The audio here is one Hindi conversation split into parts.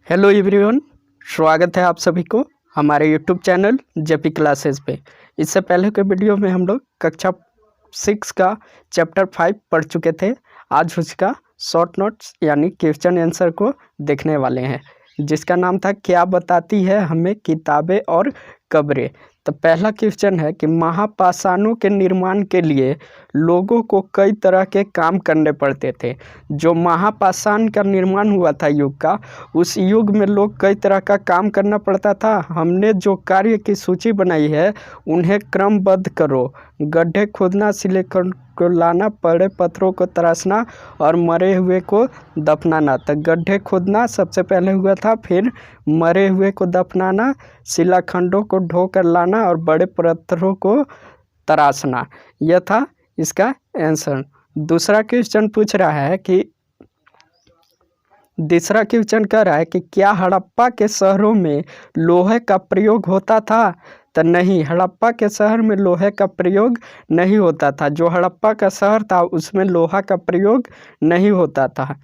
हेलो एवरीवन, स्वागत है आप सभी को हमारे यूट्यूब चैनल जेपी क्लासेस पे। इससे पहले के वीडियो में हम लोग कक्षा 6 का चैप्टर 5 पढ़ चुके थे। आज उसका शॉर्ट नोट्स यानी क्वेश्चन आंसर को देखने वाले हैं, जिसका नाम था क्या बताती है हमें किताबें और कब्रें। तो पहला क्वेश्चन है कि महापाषाणों के निर्माण के लिए लोगों को कई तरह के काम करने पड़ते थे। जो महापाषाण का निर्माण हुआ था युग का, उस युग में लोग कई तरह का काम करना पड़ता था। हमने जो कार्य की सूची बनाई है उन्हें क्रमबद्ध करो। गड्ढे खोदना, सिलिकॉन को लाना, पड़े पत्थरों को तराशना और मरे हुए को दफनाना। तो गड्ढे खोदना सबसे पहले हुआ था, फिर मरे हुए को दफनाना, शिलाखंडों को ढोकर लाना और बड़े पत्थरों को तराशना। यह था इसका आंसर। दूसरा क्वेश्चन कह रहा है कि क्या हड़प्पा के शहरों में लोहे का प्रयोग होता था। तो नहीं, हड़प्पा के शहर में लोहे का प्रयोग नहीं होता था। जो हड़प्पा का शहर था उसमें लोहा का प्रयोग नहीं होता था।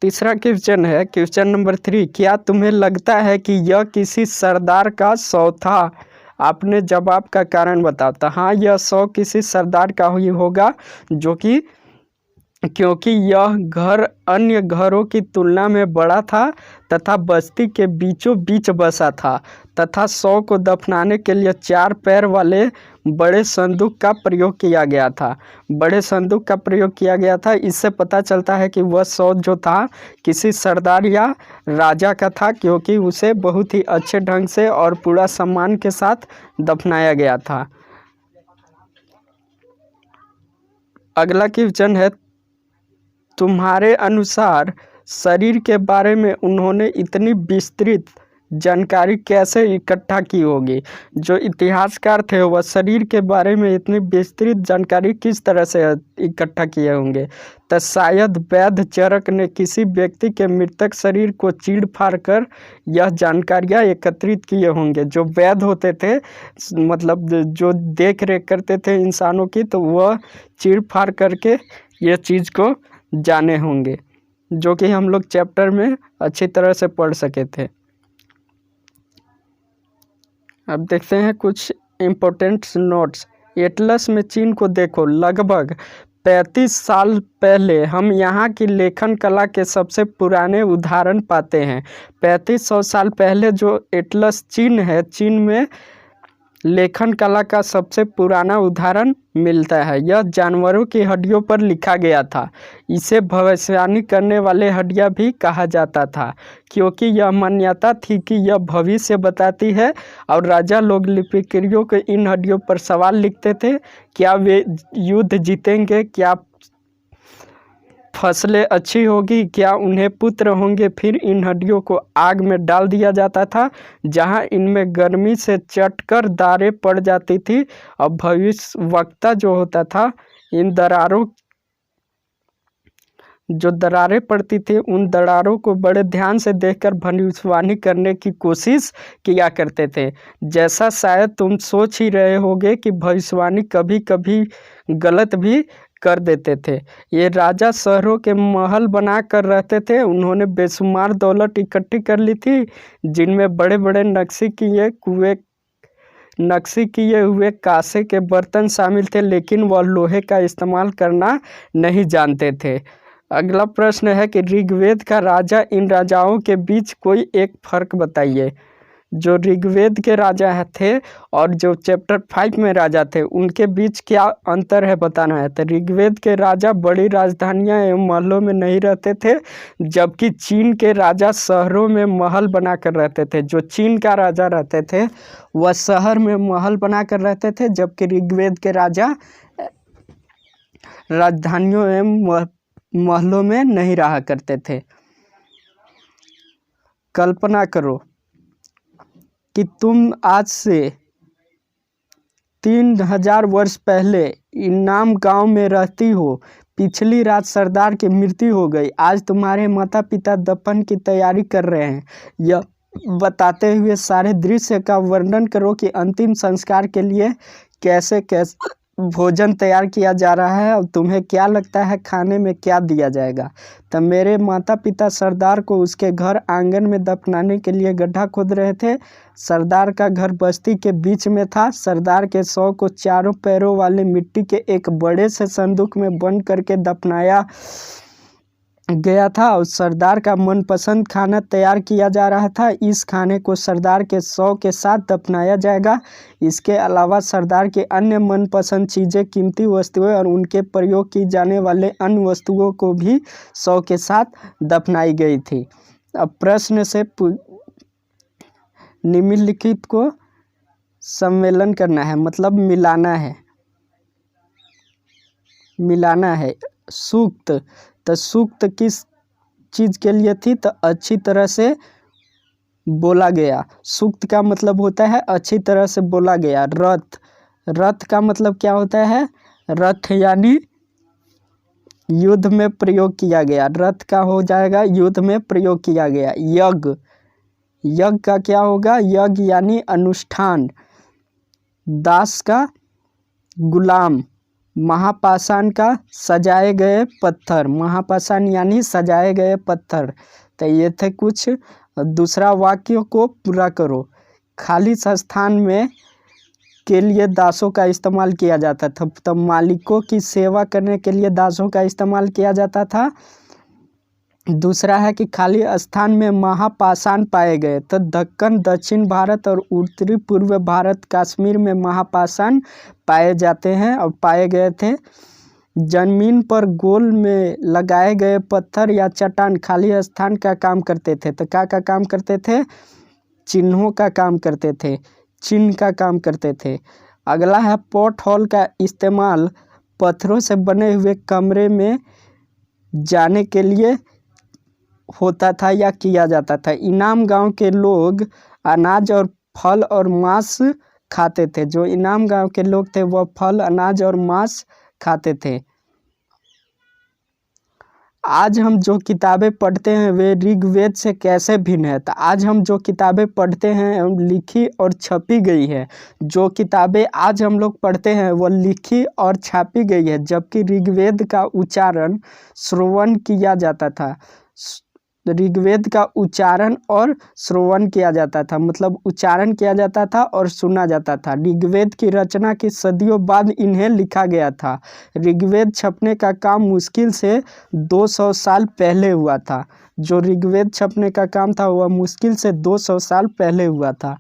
तीसरा क्वेश्चन है क्वेश्चन नंबर 3, क्या तुम्हें लगता है कि यह किसी सरदार का शव था। आपने जवाब का कारण बताओ। तो हाँ, यह शव किसी सरदार का ही होगा, क्योंकि यह घर अन्य घरों की तुलना में बड़ा था तथा बस्ती के बीचों बीच बसा था तथा शव को दफनाने के लिए 4 पैर वाले बड़े संदूक का प्रयोग किया गया था। इससे पता चलता है कि वह शव जो था किसी सरदार या राजा का था, क्योंकि उसे बहुत ही अच्छे ढंग से और पूरा सम्मान के साथ दफनाया गया था। अगला क्वेश्चन है, तुम्हारे अनुसार शरीर के बारे में उन्होंने इतनी विस्तृत जानकारी कैसे इकट्ठा की होगी। जो इतिहासकार थे वह शरीर के बारे में इतनी विस्तृत जानकारी किस तरह से इकट्ठा किए होंगे। तो शायद वैद्य चरक ने किसी व्यक्ति के मृतक शरीर को चीड़ फाड़ कर यह जानकारियाँ एकत्रित किए होंगे। जो वैद्य होते थे, मतलब जो देख रेख करते थे इंसानों की, तो वह चीड़ फाड़ करके यह चीज़ को जाने होंगे, जो कि हम लोग चैप्टर में अच्छी तरह से पढ़ सके थे। अब देखते हैं कुछ इम्पोर्टेंट नोट्स। एटलस में चीन को देखो। लगभग 35 साल पहले हम यहाँ की लेखन कला के सबसे पुराने उदाहरण पाते हैं। 3500 साल पहले जो एटलस चीन है, चीन में लेखन कला का सबसे पुराना उदाहरण मिलता है। यह जानवरों की हड्डियों पर लिखा गया था। इसे भविष्यवाणी करने वाले हड्डियां भी कहा जाता था, क्योंकि यह मान्यता थी कि यह भविष्य बताती है। और राजा लोग लिपिकारियों के इन हड्डियों पर सवाल लिखते थे, क्या वे युद्ध जीतेंगे, क्या फसलें अच्छी होगी, क्या उन्हें पुत्र होंगे। फिर इन हड्डियों को आग में डाल दिया जाता था, जहां इनमें गर्मी से चटकर दरारें पड़ जाती थी। और भविष्यवक्ता जो होता था, इन दरारों जो दरारें पड़ती थी उन दरारों को बड़े ध्यान से देखकर भविष्यवाणी करने की कोशिश किया करते थे। जैसा शायद तुम सोच ही रहे होगे कि भविष्यवाणी कभी कभी गलत भी कर देते थे। ये राजा शहरों के महल बना कर रहते थे। उन्होंने बेशुमार दौलत इकट्ठी कर ली थी, जिनमें बड़े बड़े नक्शी किए हुए कांसे के बर्तन शामिल थे, लेकिन वह लोहे का इस्तेमाल करना नहीं जानते थे। अगला प्रश्न है कि ऋग्वेद का राजा, इन राजाओं के बीच कोई एक फर्क बताइए। जो ऋग्वेद के राजा थे और जो चैप्टर 5 में राजा थे, उनके बीच क्या अंतर है बताना है। तो ऋग्वेद के राजा बड़ी राजधानियां एवं महलों में नहीं रहते थे, जबकि चीन के राजा शहरों में महल बनाकर रहते थे। जो चीन का राजा रहते थे वह शहर में महल बनाकर रहते थे, जबकि ऋग्वेद के राजा राजधानियों एवं महलों में नहीं रहा करते थे। कल्पना करो कि तुम आज से 3000 वर्ष पहले इनाम गांव में रहती हो। पिछली रात सरदार की मृत्यु हो गई। आज तुम्हारे माता पिता दफन की तैयारी कर रहे हैं। यह बताते हुए सारे दृश्य का वर्णन करो कि अंतिम संस्कार के लिए कैसे कैसे भोजन तैयार किया जा रहा है और तुम्हें क्या लगता है खाने में क्या दिया जाएगा। तब मेरे माता पिता सरदार को उसके घर आंगन में दफनाने के लिए गड्ढा खोद रहे थे। सरदार का घर बस्ती के बीच में था। सरदार के शव को चारों पैरों वाले मिट्टी के एक बड़े से संदूक में बंद करके दफनाया गया था और सरदार का मनपसंद खाना तैयार किया जा रहा था। इस खाने को सरदार के शव के साथ दफनाया जाएगा। इसके अलावा सरदार के अन्य मनपसंद चीज़ें, कीमती वस्तुएं और उनके प्रयोग की जाने वाले अन्य वस्तुओं को भी शव के साथ दफनाई गई थी। अब प्रश्न से निम्नलिखित को सम्मेलन करना है, मतलब मिलाना है। सूक्त, तो सूक्त किस चीज़ के लिए थी? तो अच्छी तरह से बोला गया। सूक्त का मतलब होता है अच्छी तरह से बोला गया। रथ का मतलब क्या होता है? रथ यानी युद्ध में प्रयोग किया गया। रथ का हो जाएगा युद्ध में प्रयोग किया गया। यज्ञ का क्या होगा? यज्ञ यानी अनुष्ठान। दास का गुलाम। महापाषाण का सजाए गए पत्थर। महापाषाण यानी सजाए गए पत्थर। तो ये थे कुछ। दूसरा वाक्य को पूरा करो। खाली स्थान में के लिए दासों का इस्तेमाल किया जाता था। तब मालिकों की सेवा करने के लिए दासों का इस्तेमाल किया जाता था। दूसरा है कि खाली स्थान में महापाषाण पाए गए। तो दक्कन, दक्षिण भारत और उत्तरी पूर्व भारत, कश्मीर में महापाषाण पाए जाते हैं और पाए गए थे। जमीन पर गोल में लगाए गए पत्थर या चट्टान खाली स्थान का काम करते थे। तो क्या का काम करते थे? चिन्हों का काम करते थे, चिन्ह का काम करते थे। अगला है पॉट होल का इस्तेमाल पत्थरों से बने हुए कमरे में जाने के लिए होता था या किया जाता था। इनाम गांव के लोग अनाज और फल और मांस खाते थे। जो इनाम गांव के लोग थे वह फल, अनाज और मांस खाते थे। आज हम जो किताबें पढ़ते हैं वे ऋग्वेद से कैसे भिन्न है? तो आज हम जो किताबें पढ़ते हैं लिखी और छपी गई है। जो किताबें आज हम लोग पढ़ते हैं वह लिखी और छापी गई है, जबकि ऋग्वेद का उच्चारण श्रवण किया जाता था। ऋग्वेद का उच्चारण और श्रवण किया जाता था, मतलब उच्चारण किया जाता था और सुना जाता था। ऋग्वेद की रचना की सदियों बाद इन्हें लिखा गया था। ऋग्वेद छपने का काम मुश्किल से 200 साल पहले हुआ था। जो ऋग्वेद छपने का काम था वह मुश्किल से 200 साल पहले हुआ था।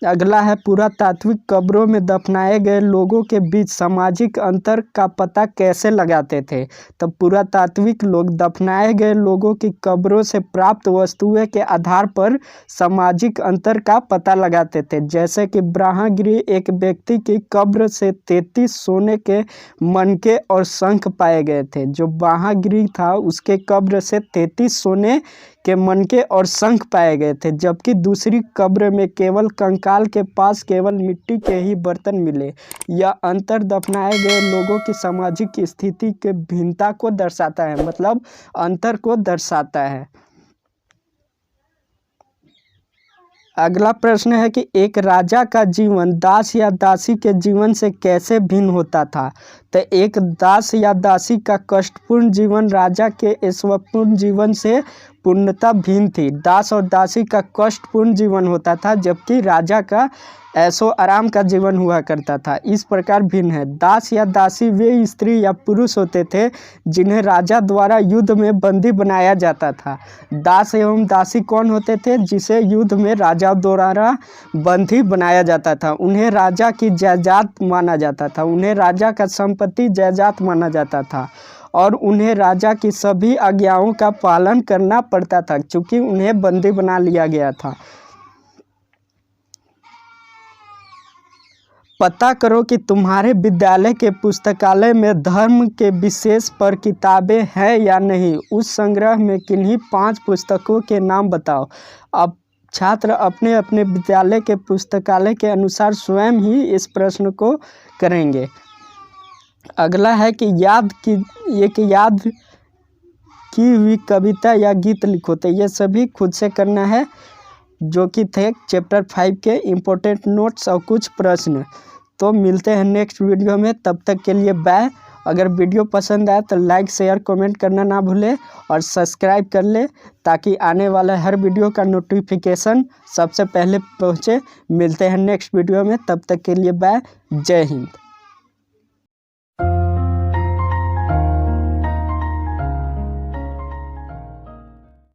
अगला है पुरातात्विक कब्रों में दफनाए गए लोगों के बीच सामाजिक अंतर का पता कैसे लगाते थे? तब पुरातात्विक लोग दफनाए गए लोगों की कब्रों से प्राप्त वस्तुएं के आधार पर सामाजिक अंतर का पता लगाते थे। जैसे कि ब्रह्मगिरी एक व्यक्ति की कब्र से 33 सोने के मनके और शंख पाए गए थे। जो ब्रह्मगिरी था उसके कब्र से 33 सोने के मनके और शंख पाए गए थे, जबकि दूसरी कब्र में केवल कंकाल के पास केवल मिट्टी के ही बर्तन मिले। यह अंतर दफनाए गए लोगों की सामाजिक स्थिति के भिन्नता को दर्शाता है, मतलब अंतर को दर्शाता है। अगला प्रश्न है कि एक राजा का जीवन दास या दासी के जीवन से कैसे भिन्न होता था? तो एक दास या दासी का कष्टपूर्ण जीवन राजा के ऐश्वर्यपूर्ण जीवन से पूर्णतः भिन्न थी। दास और दासी का कष्टपूर्ण जीवन होता था, जबकि राजा का ऐशो आराम का जीवन हुआ करता था। इस प्रकार भिन्न है। दास या दासी वे स्त्री या पुरुष होते थे जिन्हें राजा द्वारा युद्ध में बंदी बनाया जाता था। दास एवं दासी कौन होते थे? जिसे युद्ध में राजा द्वारा बंदी बनाया जाता था। उन्हें राजा की जायदाद माना जाता था, उन्हें राजा का संपत्ति जायदाद माना जाता था और उन्हें राजा की सभी आज्ञाओं का पालन करना पड़ता था, क्योंकि उन्हें बंदी बना लिया गया था। पता करो कि तुम्हारे विद्यालय के पुस्तकालय में धर्म के विषय पर किताबें हैं या नहीं। उस संग्रह में किन्हीं 5 पुस्तकों के नाम बताओ। अब छात्र अपने अपने विद्यालय के पुस्तकालय के अनुसार स्वयं ही इस प्रश्न को करेंगे। अगला है कि याद की हुई कविता या गीत लिखो। तो ये सभी खुद से करना है, जो कि थे चैप्टर 5 के इम्पोर्टेंट नोट्स और कुछ प्रश्न। तो मिलते हैं नेक्स्ट वीडियो में, तब तक के लिए बाय। अगर वीडियो पसंद आए तो लाइक शेयर कमेंट करना ना भूले और सब्सक्राइब कर ले, ताकि आने वाला हर वीडियो का नोटिफिकेशन सबसे पहले पहुँचे। मिलते हैं नेक्स्ट वीडियो में, तब तक के लिए बाय। जय हिंद।